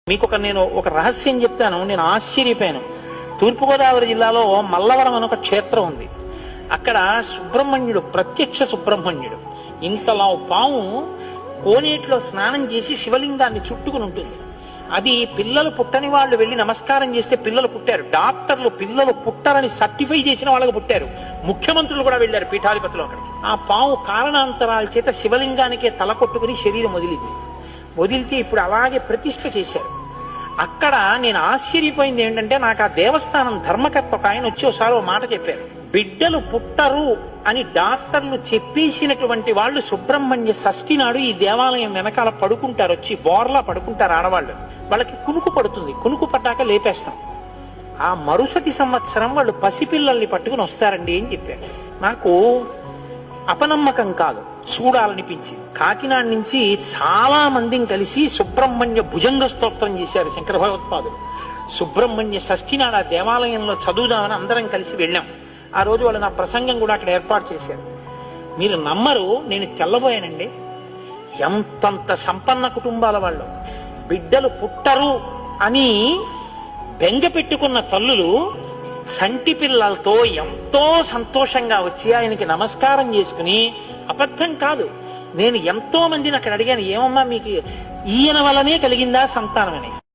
నేను ఒక రహస్యం చెప్తాను. నేను ఆశ్చర్యపోయాను. తూర్పుగోదావరి జిల్లాలో మల్లవరం అని ఒక క్షేత్రం ఉంది. అక్కడ సుబ్రహ్మణ్యుడు, ప్రత్యక్ష సుబ్రహ్మణ్యుడు, ఇంతలా పాము కోనేటిలో స్నానం చేసి శివలింగాన్ని చుట్టుకుని ఉంటుంది. అది పిల్లలు పుట్టని వాళ్ళు వెళ్ళి నమస్కారం చేస్తే పిల్లలు పుట్టారు. డాక్టర్లు పిల్లలు పుట్టరని సర్టిఫై చేసిన వాళ్ళకి పుట్టారు. ముఖ్యమంత్రులు కూడా వెళ్ళారు పీఠాధిపతులు అక్కడికి. ఆ పాము కారణాంతరాల చేత శివలింగానికే తల కొట్టుకుని శరీరం వదిలితే ఇప్పుడు అలాగే ప్రతిష్ఠ చేశారు. అక్కడ నేను ఆశ్చర్యపోయింది ఏంటంటే, నాకు ఆ దేవస్థానం ధర్మకర్త ఒక ఆయన వచ్చి ఒకసారి మాట చెప్పారు. బిడ్డలు పుట్టరు అని డాక్టర్లు చెప్పేసినటువంటి వాళ్ళు సుబ్రహ్మణ్య షష్ఠి నాడు ఈ దేవాలయం వెనకాల పడుకుంటారు, వచ్చి బోర్లా పడుకుంటారు ఆడవాళ్ళు. వాళ్ళకి కునుకు పడుతుంది, కునుకు పట్టాక లేపేస్తాం. ఆ మరుసటి సంవత్సరం వాళ్ళు పసిపిల్లల్ని పట్టుకుని వస్తారండి అని చెప్పారు. నాకు అపనమ్మకం కాదు, చూడాలనిపించి కాకినాడ నుంచి చాలా మందిని కలిసి సుబ్రహ్మణ్య భుజంగ స్తోత్రం చేశారు శంకర భగవత్పాదులు. సుబ్రహ్మణ్య షష్ఠి నాడు ఆ దేవాలయంలో చదువుదామని అందరం కలిసి వెళ్ళాం. ఆ రోజు వాళ్ళు నా ప్రసంగం కూడా అక్కడ ఏర్పాటు చేశారు. మీరు నమ్మరు, నేను తెల్లబోయానండి. ఎంతంత సంపన్న కుటుంబాల వాళ్ళు బిడ్డలు పుట్టరు అని బెంగ పెట్టుకున్న తల్లులు సంటి పిల్లలతో ఎంతో సంతోషంగా వచ్చి ఆయనకి నమస్కారం చేసుకుని, అబద్ధం కాదు, నేను ఎంతో మందిని అక్కడ అడిగాను, ఏమమ్మా మీకు ఈయన వల్లనే కలిగిందా సంతానం అని.